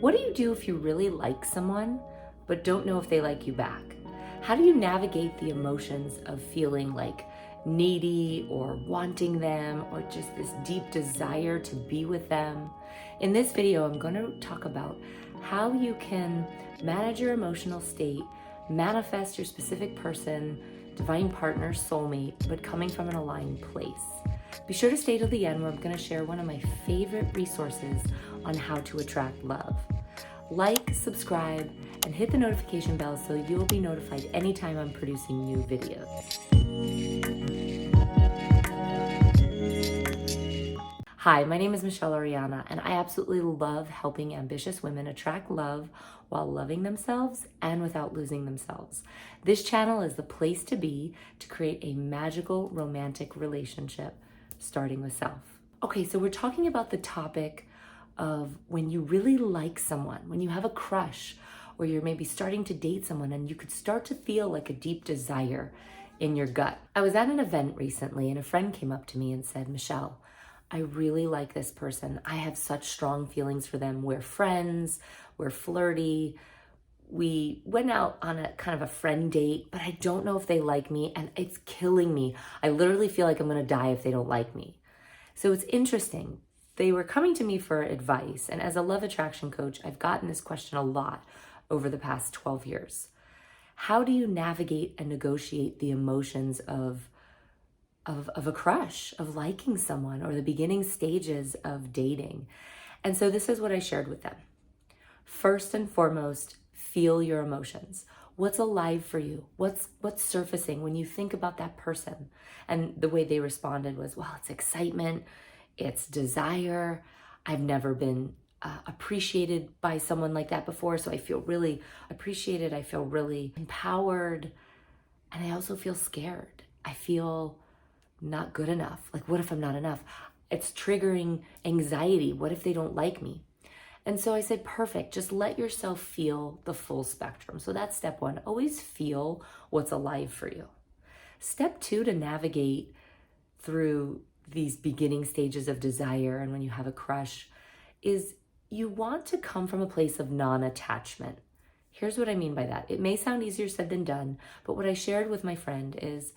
What do you do if you really like someone, but don't know if they like you back? How do you navigate the emotions of feeling like needy or wanting them or just this deep desire to be with them? In this video, I'm going to talk about how you can manage your emotional state, manifest your specific person, divine partner, soulmate, but coming from an aligned place. Be sure to stay till the end where I'm going to share one of my favorite resources on how to attract love. Like, subscribe, and hit the notification bell so you'll be notified anytime I'm producing new videos. Hi, my name is Michele Ariana, and I absolutely love helping ambitious women attract love while loving themselves and without losing themselves. This channel is the place to be to create a magical romantic relationship, starting with self. Okay, so we're talking about the topic of when you really like someone, when you have a crush, or you're maybe starting to date someone and you could start to feel like a deep desire in your gut. I was at an event recently and a friend came up to me and said, Michele, I really like this person. I have such strong feelings for them. We're friends, we're flirty. We went out on a kind of a friend date, but I don't know if they like me and it's killing me. I literally feel like I'm gonna die if they don't like me. So it's interesting. They were coming to me for advice, and as a love attraction coach, I've gotten this question a lot over the past 12 years. How do you navigate and negotiate the emotions of a crush, of liking someone, or the beginning stages of dating? And so this is what I shared with them. First and foremost, feel your emotions. What's alive for you? What's surfacing when you think about that person? And the way they responded was, well, it's excitement, it's desire. I've never been appreciated by someone like that before, so I feel really appreciated. I feel really empowered, and I also feel scared. I feel not good enough. Like, what if I'm not enough? It's triggering anxiety. What if they don't like me? And so I said, perfect, just let yourself feel the full spectrum. So that's step one, always feel what's alive for you. Step two, to navigate through these beginning stages of desire and when you have a crush, is you want to come from a place of non-attachment. Here's what I mean by that. It may sound easier said than done, but what I shared with my friend is,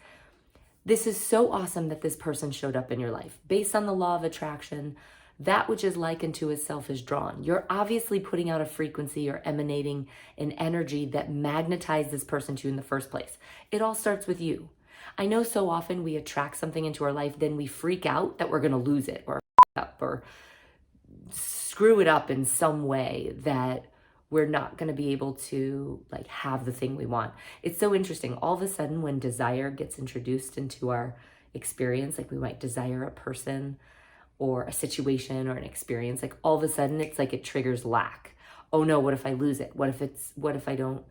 this is so awesome that this person showed up in your life. Based on the law of attraction, that which is likened to itself is drawn. You're obviously putting out a frequency or emanating an energy that magnetized this person to you in the first place. It all starts with you. I know so often we attract something into our life, then we freak out that we're going to lose it or up or screw it up in some way that we're not going to be able to like have the thing we want. It's so interesting. All of a sudden, when desire gets introduced into our experience, like we might desire a person or a situation or an experience, like all of a sudden it's like it triggers lack. Oh no, what if I lose it? What if I don't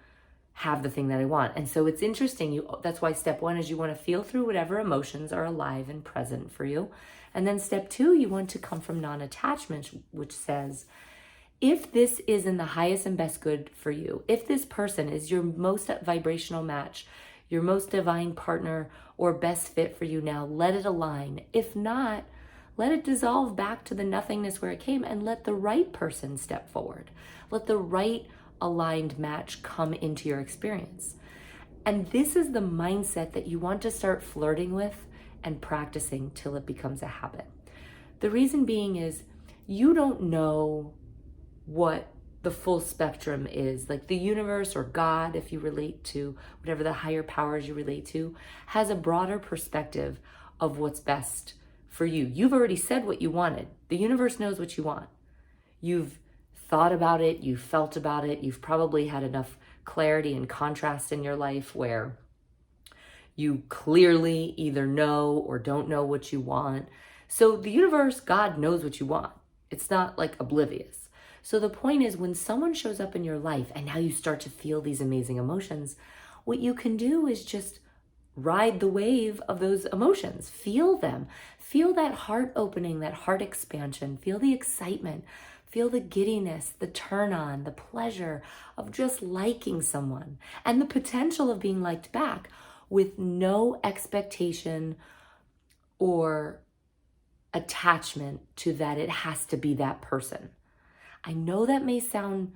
have the thing that I want? And so it's interesting. That's why step one is you want to feel through whatever emotions are alive and present for you. And then step two, you want to come from non-attachment, which says, if this is in the highest and best good for you, if this person is your most vibrational match, your most divine partner or best fit for you now, let it align. If not, let it dissolve back to the nothingness where it came and let the right person step forward. Let the right aligned match come into your experience. And this is the mindset that you want to start flirting with and practicing till it becomes a habit. The reason being is you don't know what the full spectrum is. Like the universe or God, if you relate to whatever the higher powers you relate to, has a broader perspective of what's best for you. You've already said what you wanted. The universe knows what you want. You've thought about it, you've felt about it, you've probably had enough clarity and contrast in your life where you clearly either know or don't know what you want. So the universe, God knows what you want. It's not like oblivious. So the point is, when someone shows up in your life and now you start to feel these amazing emotions, what you can do is just ride the wave of those emotions. Feel them. Feel that heart opening, that heart expansion. Feel the excitement. Feel the giddiness, the turn on, the pleasure of just liking someone and the potential of being liked back with no expectation or attachment to that it has to be that person. I know that may sound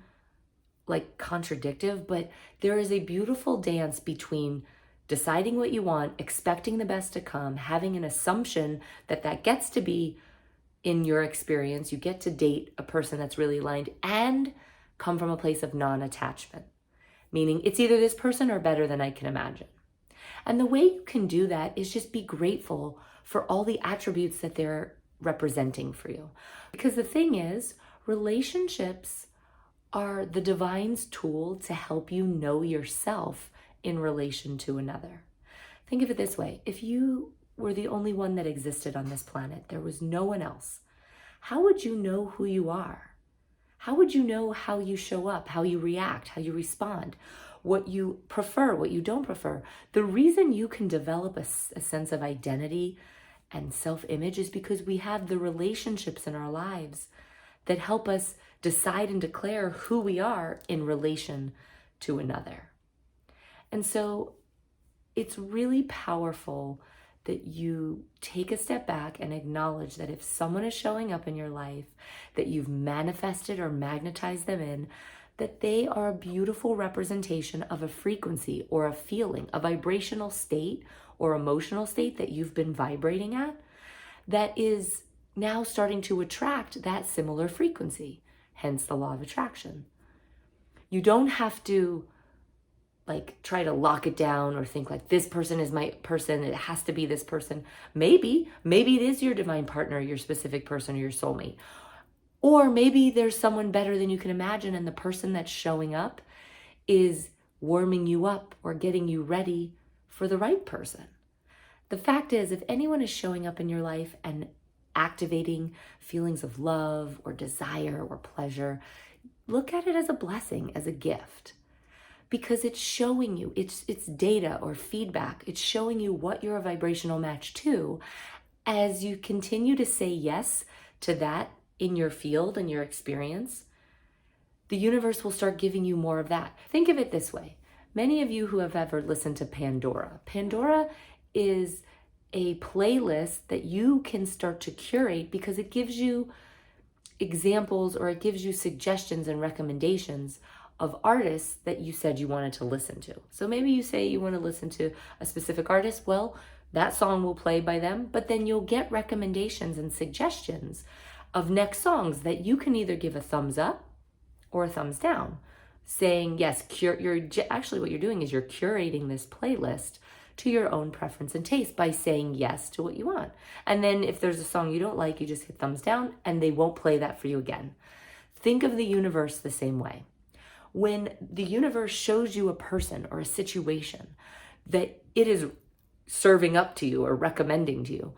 like contradictive, but there is a beautiful dance between deciding what you want, expecting the best to come, having an assumption that that gets to be in your experience, you get to date a person that's really aligned, and come from a place of non-attachment, meaning it's either this person or better than I can imagine. And the way you can do that is just be grateful for all the attributes that they're representing for you. Because the thing is, relationships are the divine's tool to help you know yourself in relation to another. Think of it this way. If you were the only one that existed on this planet, there was no one else, how would you know who you are? How would you know how you show up, how you react, how you respond, what you prefer, what you don't prefer? The reason you can develop a sense of identity and self-image is because we have the relationships in our lives that help us decide and declare who we are in relation to another. And so it's really powerful that you take a step back and acknowledge that if someone is showing up in your life that you've manifested or magnetized them in, that they are a beautiful representation of a frequency or a feeling, a vibrational state or emotional state that you've been vibrating at that is now starting to attract that similar frequency, hence the law of attraction. You don't have to try to lock it down or think like this person is my person, it has to be this person. Maybe it is your divine partner, your specific person, or your soulmate. Or maybe there's someone better than you can imagine, and the person that's showing up is warming you up or getting you ready for the right person. The fact is, if anyone is showing up in your life and activating feelings of love or desire or pleasure, look at it as a blessing, as a gift. Because it's showing you, it's data or feedback. It's showing you what you're a vibrational match to. As you continue to say yes to that in your field and your experience, the universe will start giving you more of that. Think of it this way. Many of you who have ever listened to Pandora is a playlist that you can start to curate because it gives you examples or it gives you suggestions and recommendations of artists that you said you wanted to listen to. So maybe you say you want to listen to a specific artist. Well, that song will play by them, but then you'll get recommendations and suggestions of next songs that you can either give a thumbs up or a thumbs down, saying, yes, actually what you're doing is you're curating this playlist to your own preference and taste by saying yes to what you want. And then if there's a song you don't like, you just hit thumbs down and they won't play that for you again. Think of the universe the same way. When the universe shows you a person or a situation that it is serving up to you or recommending to you,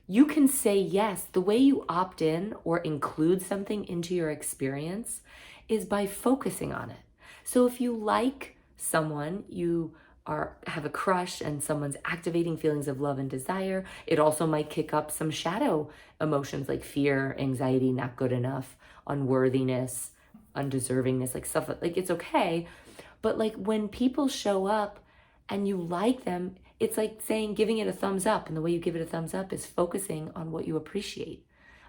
you can say yes. The way you opt in or include something into your experience is by focusing on it. So if you like someone, you have a crush and someone's activating feelings of love and desire, it also might kick up some shadow emotions like fear, anxiety, not good enough, unworthiness, undeservingness, stuff it's okay. But when people show up and you like them, it's like giving it a thumbs up. And the way you give it a thumbs up is focusing on what you appreciate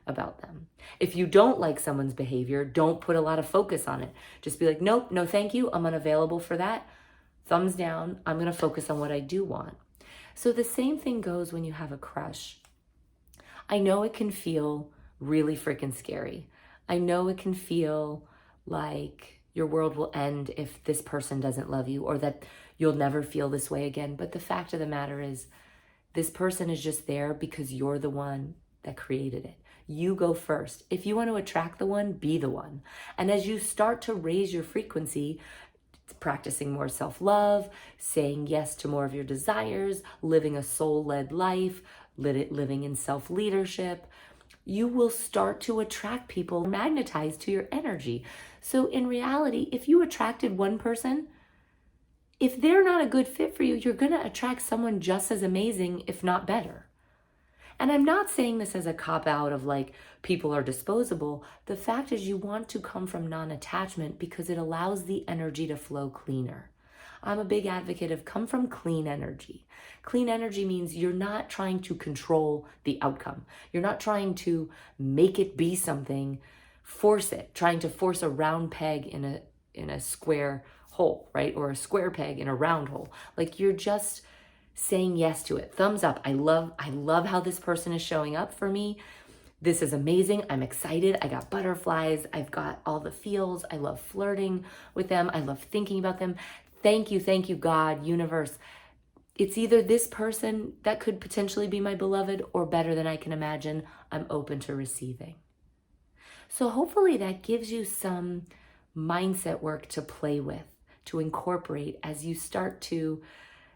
about them. If you don't like someone's behavior, don't put a lot of focus on it. Just be like, nope, no, thank you. I'm unavailable for that. Thumbs down. I'm going to focus on what I do want. So the same thing goes when you have a crush. I know it can feel really freaking scary. I know it can feel like your world will end if this person doesn't love you or that you'll never feel this way again. But the fact of the matter is this person is just there because you're the one that created it. You go first. If you want to attract the one, be the one. And as you start to raise your frequency, practicing more self-love, saying yes to more of your desires, living a soul-led life, living in self-leadership, you will start to attract people magnetized to your energy. So in reality, if you attracted one person, if they're not a good fit for you, you're going to attract someone just as amazing, if not better. And I'm not saying this as a cop-out of people are disposable. The fact is you want to come from non-attachment because it allows the energy to flow cleaner. I'm a big advocate of come from clean energy. Clean energy means you're not trying to control the outcome. You're not trying to make it be something force it, trying to force a round peg in a square hole, right? Or a square peg in a round hole. Like you're just saying yes to it. Thumbs up. I love how this person is showing up for me. This is amazing. I'm excited. I got butterflies. I've got all the feels. I love flirting with them. I love thinking about them. Thank you, God, universe. It's either this person that could potentially be my beloved or better than I can imagine. I'm open to receiving. So hopefully that gives you some mindset work to play with, to incorporate as you start to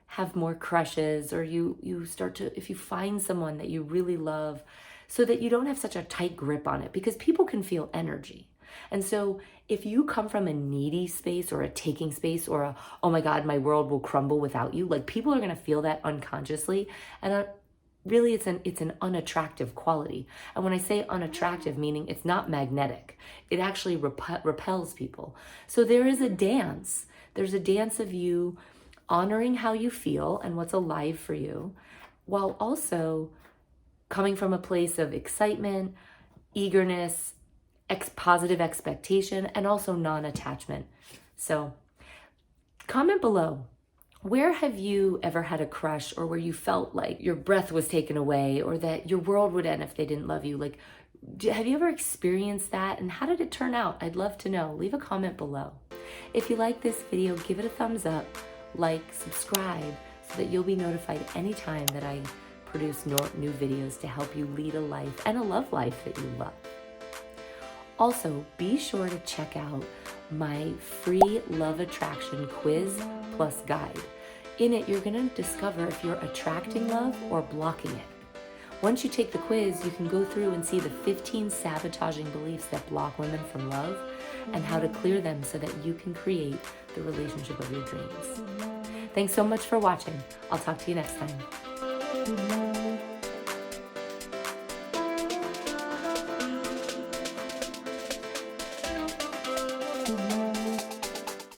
have more crushes, or you start to, if you find someone that you really love, so that you don't have such a tight grip on it, because people can feel energy. And so if you come from a needy space or a taking space or a, oh my God, my world will crumble without you, like people are going to feel that unconsciously. And really it's an unattractive quality. And when I say unattractive, meaning it's not magnetic, it actually repels people. So there is a dance. There's a dance of you honoring how you feel and what's alive for you, while also coming from a place of excitement, eagerness, positive expectation, and also non-attachment. So comment below. Where have you ever had a crush, or where you felt like your breath was taken away, or that your world would end if they didn't love you? Like, have you ever experienced that? And how did it turn out? I'd love to know. Leave a comment below. If you like this video, give it a thumbs up, like, subscribe, so that you'll be notified anytime that I produce new videos to help you lead a life and a love life that you love. Also, be sure to check out my free love attraction quiz plus guide. In it, you're going to discover if you're attracting love or blocking it. Once you take the quiz, you can go through and see the 15 sabotaging beliefs that block women from love and how to clear them so that you can create the relationship of your dreams. Thanks so much for watching. I'll talk to you next time.